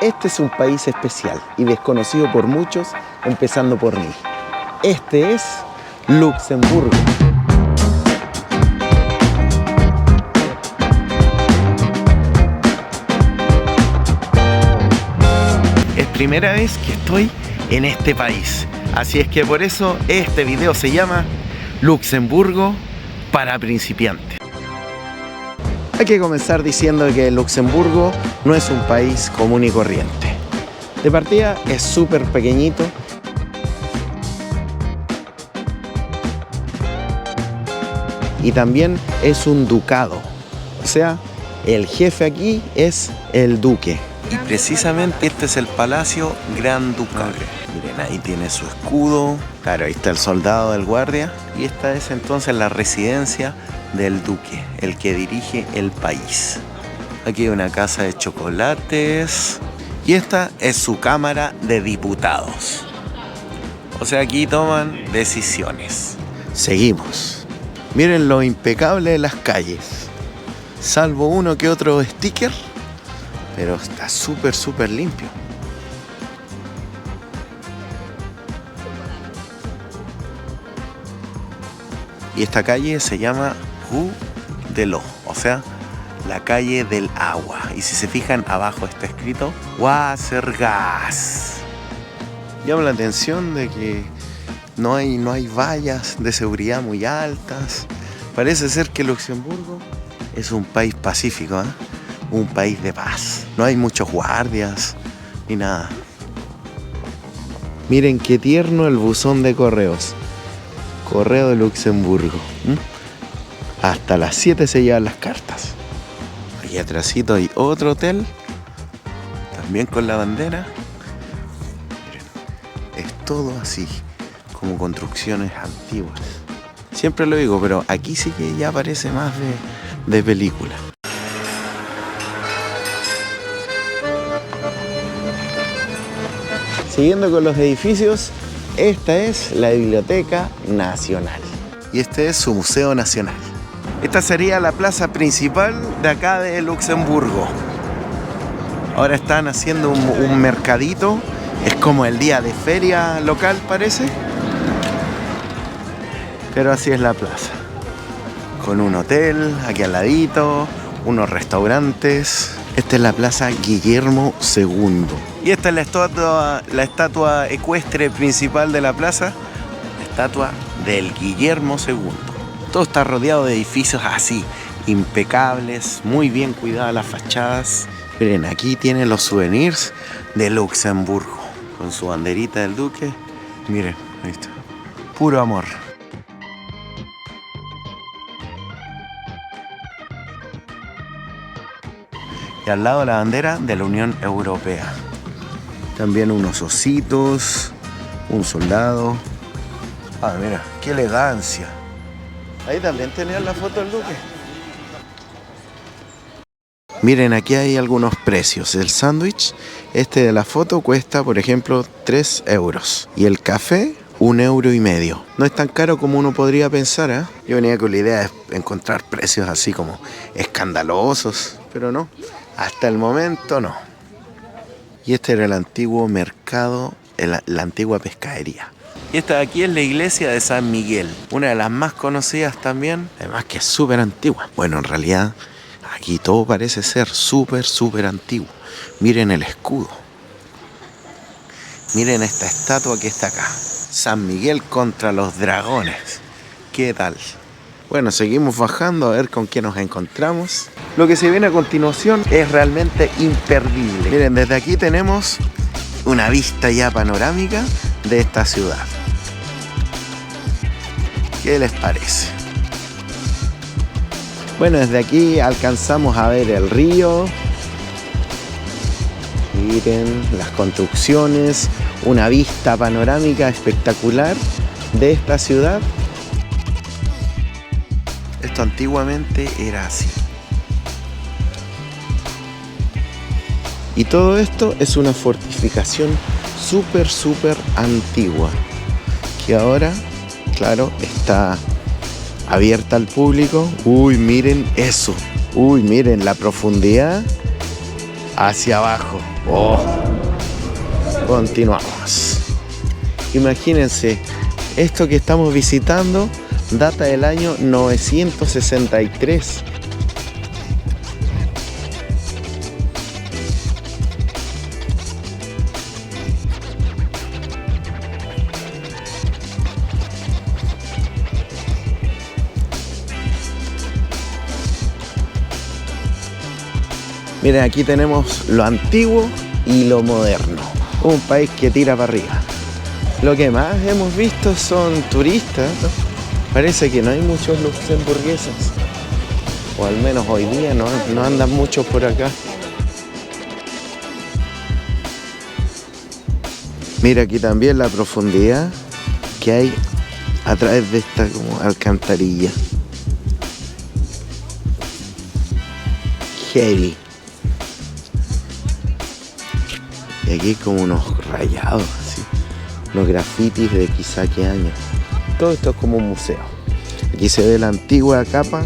Este es un país especial y desconocido por muchos, empezando por mí. Este es Luxemburgo. Es primera vez que estoy en este país, así es que por eso este video se llama Luxemburgo para principiantes. Hay que comenzar diciendo que Luxemburgo no es un país común y corriente. De partida es súper pequeñito. Y también es un ducado. O sea, el jefe aquí es el duque. Y precisamente este es el Palacio Gran Ducal. Miren, ahí tiene su escudo. Claro, ahí está el soldado del guardia. Y esta es entonces la residencia del duque, el que dirige el país. Aquí hay una casa de chocolates. Y esta es su Cámara de Diputados. O sea, aquí toman decisiones. Seguimos. Miren lo impecable de las calles. Salvo uno que otro sticker, pero está súper limpio. Y esta calle se llama Rue de l'Eau, o sea, la calle del agua. Y si se fijan, abajo está escrito Wassergas. Llama la atención de que no hay vallas de seguridad muy altas. Parece ser que Luxemburgo es un país pacífico, ¿eh? Un país de paz. No hay muchos guardias ni nada. Miren qué tierno el buzón de correos. Correo de Luxemburgo. Hasta las 7 se llevan las cartas. Aquí atrásito hay otro hotel. También con la bandera. Miren, es todo así, como construcciones antiguas. Siempre lo digo, pero aquí sí que ya parece más de película. Siguiendo con los edificios, esta es la Biblioteca Nacional. Y este es su Museo Nacional. Esta sería la plaza principal de acá de Luxemburgo. Ahora están haciendo un mercadito. Es como el día de feria local, parece. Pero así es la plaza. Con un hotel aquí al ladito, unos restaurantes. Esta es la Plaza Guillermo II. Y esta es la estatua ecuestre principal de la plaza. La estatua del Guillermo II. Todo está rodeado de edificios así, impecables, muy bien cuidadas las fachadas. Miren, aquí tienen los souvenirs de Luxemburgo. Con su banderita del duque. Miren, ahí está. Puro amor. Y al lado la bandera de la Unión Europea. También unos ositos, un soldado. Ah, mira, qué elegancia. Ahí también tenían la foto del duque. Miren, aquí hay algunos precios. El sándwich, este de la foto, cuesta, por ejemplo, 3 euros. Y el café, 1,5 €. No es tan caro como uno podría pensar, ¿eh? Yo venía con la idea de encontrar precios así como escandalosos, pero no. Hasta el momento no. Y este era el antiguo mercado, la antigua pescadería. Y esta de aquí es la iglesia de San Miguel, una de las más conocidas también, además que es súper antigua. Bueno, en realidad aquí todo parece ser súper antiguo. Miren el escudo. Miren esta estatua que está acá. San Miguel contra los dragones. ¿Qué tal? Bueno, seguimos bajando a ver con qué nos encontramos. Lo que se viene a continuación es realmente imperdible. Miren, desde aquí tenemos una vista ya panorámica de esta ciudad. ¿Qué les parece? Bueno, desde aquí alcanzamos a ver el río. Miren las construcciones, una vista panorámica espectacular de esta ciudad. Esto antiguamente era así. Y todo esto es una fortificación súper antigua, que ahora, claro, está abierta al público. Uy, miren eso. Uy, miren la profundidad. hacia abajo. Oh. Continuamos. Imagínense, esto que estamos visitando data del año 963. Miren, aquí tenemos lo antiguo y lo moderno. Un país que tira para arriba. Lo que más hemos visto son turistas, ¿no? Parece que no hay muchos luxemburgueses. O al menos hoy día no andan muchos por acá. Mira aquí también la profundidad que hay a través de esta como alcantarilla. Heavy. Y aquí como unos rayados, así, unos grafitis de quizá qué año. Todo esto es como un museo. Aquí se ve la antigua capa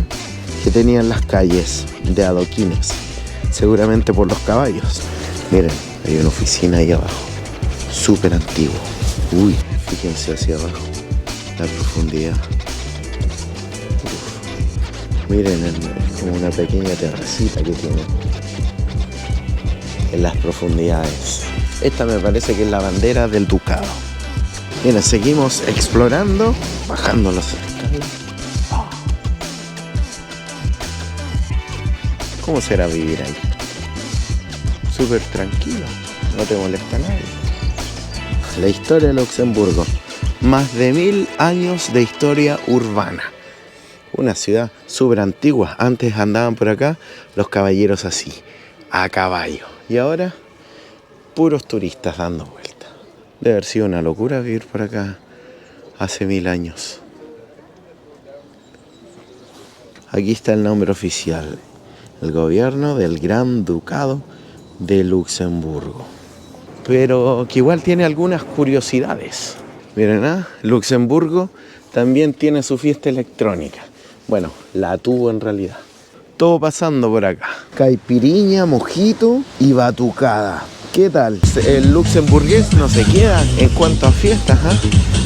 que tenían las calles de adoquines, seguramente por los caballos. Miren, hay una oficina ahí abajo, súper antiguo. Uy, fíjense hacia abajo, la profundidad. Uf. Miren, es como una pequeña terracita que tiene en las profundidades. Esta me parece que es la bandera del ducado. Miren, seguimos explorando, bajando los escalones. Oh. ¿Cómo será vivir ahí? Súper tranquilo, no te molesta nadie. La historia de Luxemburgo. Más de 1000 años de historia urbana. Una ciudad súper antigua. Antes andaban por acá los caballeros así, a caballo. Y ahora, puros turistas dando vueltas. Debe haber sido una locura vivir por acá hace 1000 años. Aquí está el nombre oficial. El gobierno del Gran Ducado de Luxemburgo. Pero que igual tiene algunas curiosidades. Miren, Luxemburgo también tiene su fiesta electrónica. Bueno, la tuvo en realidad. Todo pasando por acá. Caipiriña, mojito y batucada. ¿Qué tal? El luxemburgués no se queda en cuanto a fiestas,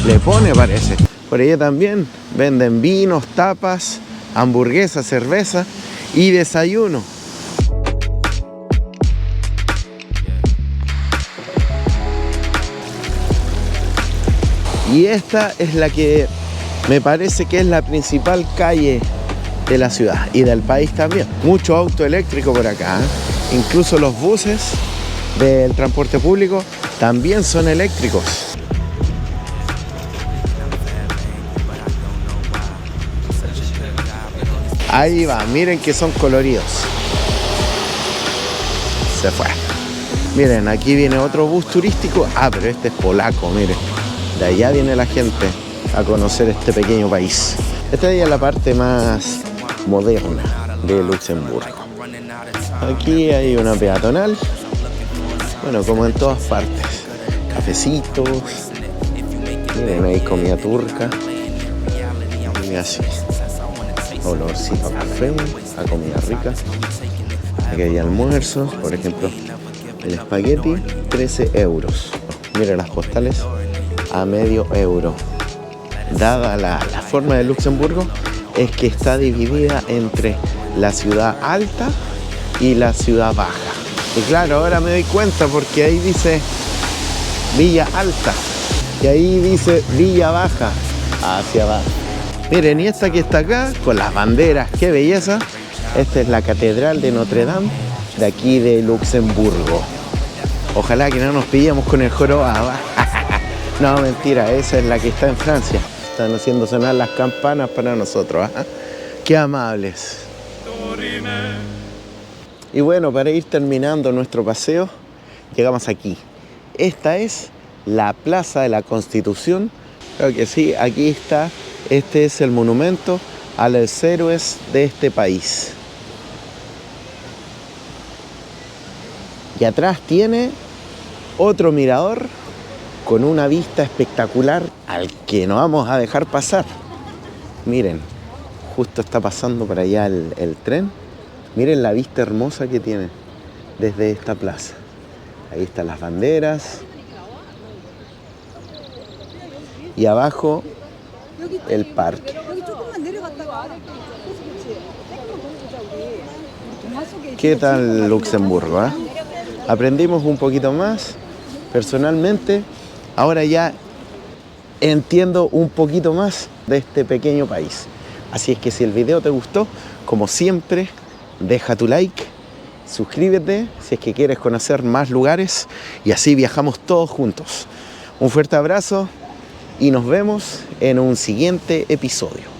le pone, parece. Por allá también venden vinos, tapas, hamburguesas, cerveza y desayuno. Y esta es la que me parece que es la principal calle de la ciudad y del país también. Mucho auto eléctrico por acá, Incluso los buses del transporte público también son eléctricos. Ahí va, miren que son coloridos. Se fue. Miren, aquí viene otro bus turístico. Ah, pero este es polaco, miren. De allá viene la gente a conocer este pequeño país. Esta es la parte más moderna de Luxemburgo. Aquí hay una peatonal. Bueno, como en todas partes. Cafecitos. Miren, ahí comida turca. Y así. Olorcito a café, a comida rica. Aquí hay almuerzos, por ejemplo, el espagueti, 13 euros. Miren las postales, a medio euro. Dada la forma de Luxemburgo, es que está dividida entre la ciudad alta y la ciudad baja. Y claro, ahora me doy cuenta porque ahí dice Villa Alta y ahí dice Villa Baja, hacia abajo. Miren, y esta que está acá, con las banderas, qué belleza. Esta es la Catedral de Notre Dame, de aquí de Luxemburgo. Ojalá que no nos pillamos con el jorobado. No, mentira, esa es la que está en Francia. Están haciendo sonar las campanas para nosotros. Qué amables. Y bueno, para ir terminando nuestro paseo, llegamos aquí. Esta es la Plaza de la Constitución. Creo que sí, aquí está. Este es el monumento a los héroes de este país. Y atrás tiene otro mirador con una vista espectacular al que no vamos a dejar pasar. Miren, justo está pasando por allá el tren. Miren la vista hermosa que tiene desde esta plaza. Ahí están las banderas. Y abajo el parque. ¿Qué tal Luxemburgo? Aprendimos un poquito más. Personalmente, ahora ya entiendo un poquito más de este pequeño país. Así es que si el video te gustó, como siempre, deja tu like, suscríbete si es que quieres conocer más lugares y así viajamos todos juntos. Un fuerte abrazo y nos vemos en un siguiente episodio.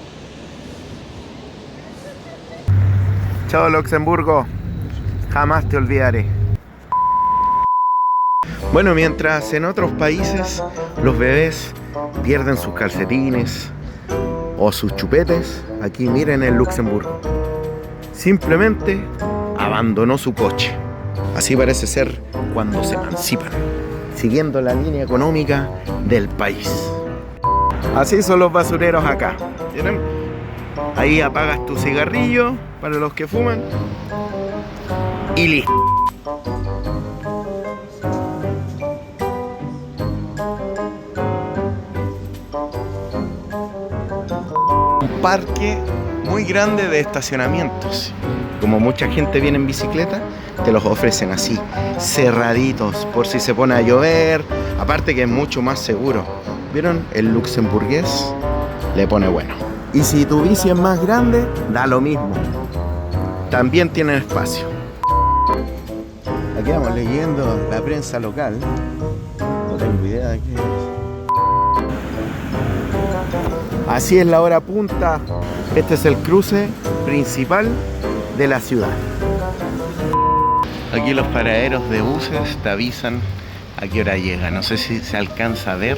Chao Luxemburgo, jamás te olvidaré. Bueno, mientras en otros países los bebés pierden sus calcetines o sus chupetes, aquí miren en Luxemburgo. Simplemente abandonó su coche. Así parece ser cuando se emancipan, siguiendo la línea económica del país. Así son los basureros acá. ¿Vieron? Ahí apagas tu cigarrillo para los que fuman y listo. Un parque muy grande de estacionamientos. Como mucha gente viene en bicicleta, te los ofrecen así, cerraditos, por si se pone a llover. Aparte que es mucho más seguro. ¿Vieron? El luxemburgués le pone bueno. Y si tu bici es más grande, da lo mismo. También tienen espacio. Aquí vamos leyendo la prensa local. No tengo idea de qué es. Así es la hora punta. Este es el cruce principal de la ciudad. Aquí los paraderos de buses te avisan a qué hora llega. No sé si se alcanza a ver.